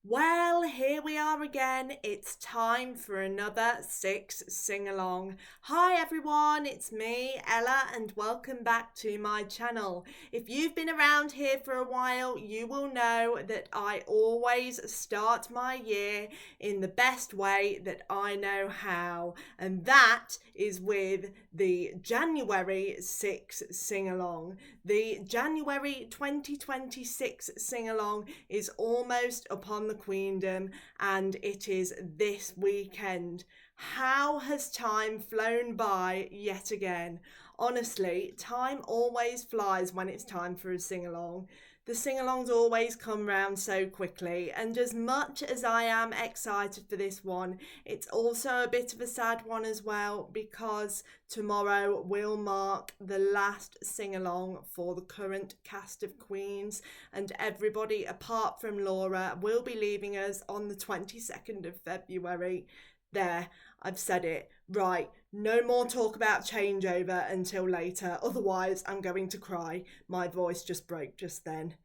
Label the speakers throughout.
Speaker 1: Well, here we are again. It's time for another 6 sing-along. Hi everyone, it's me, Ella, and welcome back to my channel. If you've been around here for a while, you will know that I always start my year in the best way that I know how, and that is with the January 6 sing-along. The January 2026 sing-along is almost upon the Queendom, and it is this weekend. How has time flown by yet again? Honestly, time always flies when it's time for a sing-along. The sing-alongs always come round so quickly, and as much as I am excited for this one, it's also a bit of a sad one as well, because tomorrow will mark the last sing-along for the current cast of Queens, and everybody apart from Laura will be leaving us on the 22nd of February. There, I've said it. Right, no more talk about changeover until later, otherwise I'm going to cry. My voice just broke just then.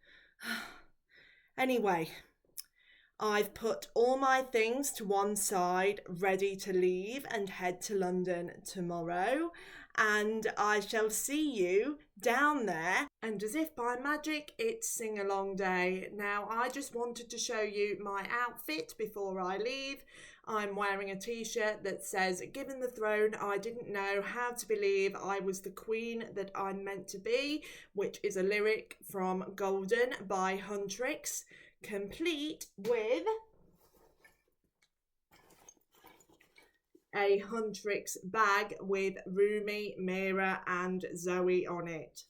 Speaker 1: Anyway, I've put all my things to one side, ready to leave and head to London tomorrow, and I shall see you down there. And as if by magic, it's sing-along day. Now, I just wanted to show you my outfit before I leave. I'm wearing a t-shirt that says, "Given the throne, I didn't know how to believe I was the queen that I'm meant to be," which is a lyric from Golden by Huntrix, complete with a Huntrix bag with Rumi, Mira and Zoe on it.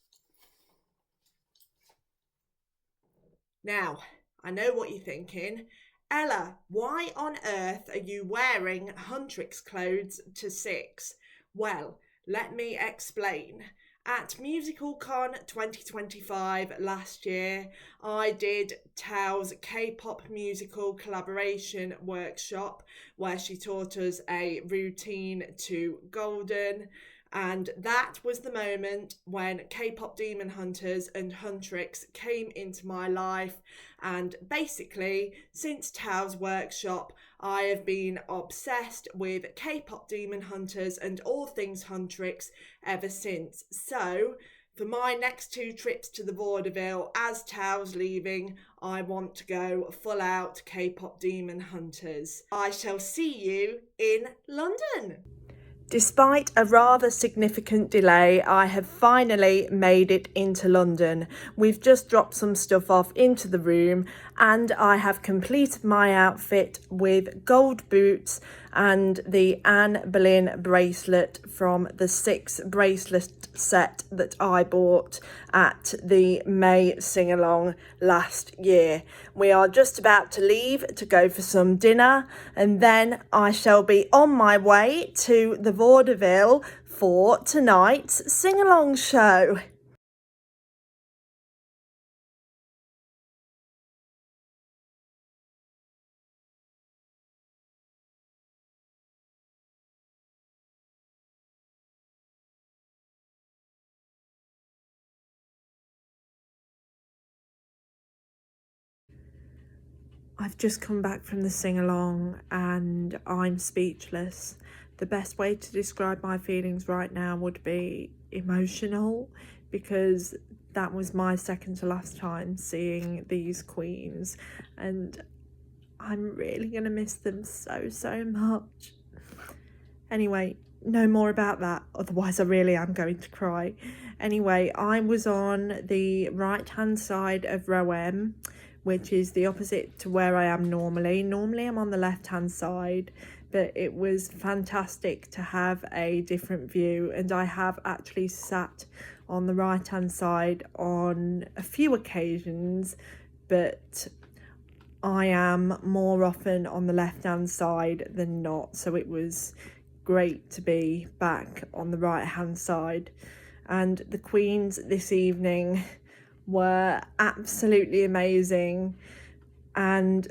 Speaker 1: Now, I know what you're thinking. Ella, why on earth are you wearing Huntrix clothes to 6? Well, let me explain. At MusicalCon 2025 last year, I did Thao's K-pop musical collaboration workshop where she taught us a routine to Golden, and that was the moment when K-pop Demon Hunters and Huntrix came into my life. And basically, since Thao's workshop, I have been obsessed with K-pop Demon Hunters and all things Huntrix ever since. So, for my next 2 trips to the vaudeville, as Thao's leaving, I want to go full out K-pop Demon Hunters. I shall see you in London. Despite a rather significant delay, I have finally made it into London. We've just dropped some stuff off into the room, and I have completed my outfit with gold boots and the Anne Boleyn bracelet from the 6 bracelet set that I bought at the May sing-along last year. We are just about to leave to go for some dinner, and then I shall be on my way to the vaudeville for tonight's sing-along show. I've just come back from the sing-along and I'm speechless. The best way to describe my feelings right now would be emotional, because that was my second to last time seeing these queens, and I'm really going to miss them so much. Anyway, no more about that, otherwise I really am going to cry. Anyway, I was on the right hand side of row M, which is the opposite to where I am normally. Normally I'm on the left hand side, but it was fantastic to have a different view, and I have actually sat on the right hand side on a few occasions, but I am more often on the left hand side than not, so it was great to be back on the right hand side. And the queens this evening were absolutely amazing, and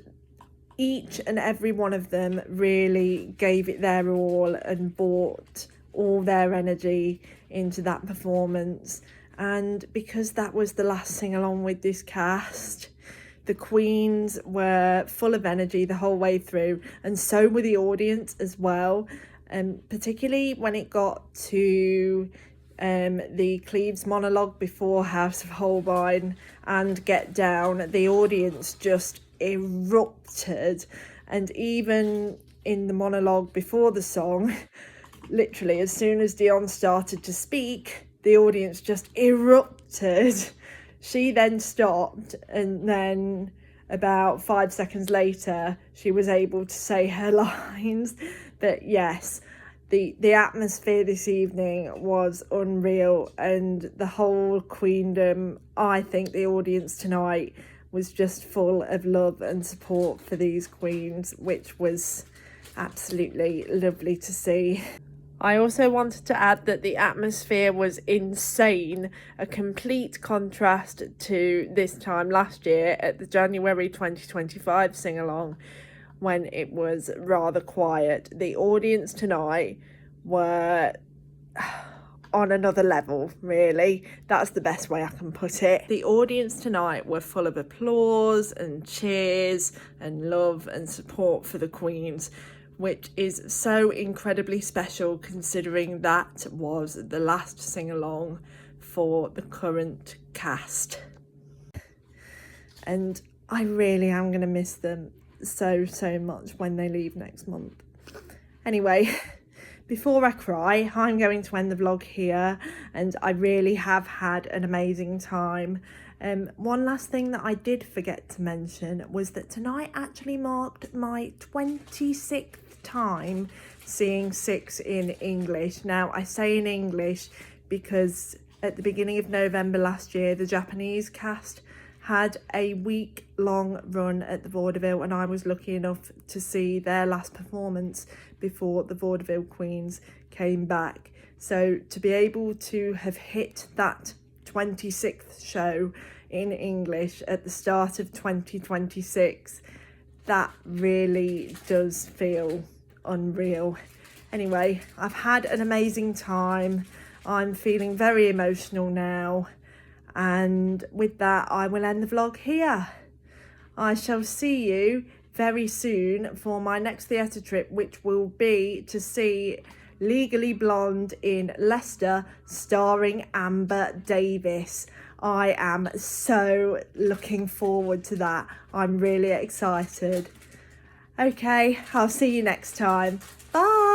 Speaker 1: each and every one of them really gave it their all and brought all their energy into that performance. And because that was the last sing along with this cast, The queens were full of energy the whole way through, and so were the audience as well. Particularly when it got to the Cleves monologue before House of Holbein and Get Down, the audience just erupted. And even in the monologue before the song, literally as soon as Dionne started to speak, the audience just erupted. She then stopped, and then about 5 seconds later she was able to say her lines. But yes, the atmosphere this evening was unreal, and the whole queendom, I think the audience tonight was just full of love and support for these queens, which was absolutely lovely to see. I also wanted to add that the atmosphere was insane, a complete contrast to this time last year at the January 2025 sing-along, when it was rather quiet. The audience tonight were on another level, really. That's the best way I can put it. The audience tonight were full of applause and cheers and love and support for the queens, which is so incredibly special considering that was the last sing-along for the current cast. And I really am going to miss them so much when they leave next month. Anyway, before I cry, I'm going to end the vlog here, and I really have had an amazing time. One last thing that I did forget to mention was that tonight actually marked my 26th time seeing Six in English. Now, I say in English because at the beginning of November last year, the Japanese cast had a week-long run at the Vaudeville, and I was lucky enough to see their last performance before the Vaudeville Queens came back. So to be able to have hit that 26th show in English at the start of 2026, that really does feel unreal. Anyway, I've had an amazing time. I'm feeling very emotional now. And with that, I will end the vlog here. I shall see you very soon for my next theatre trip, which will be to see Legally Blonde in Leicester, starring Amber Davis. I am so looking forward to that. I'm really excited. Okay, I'll see you next time. Bye.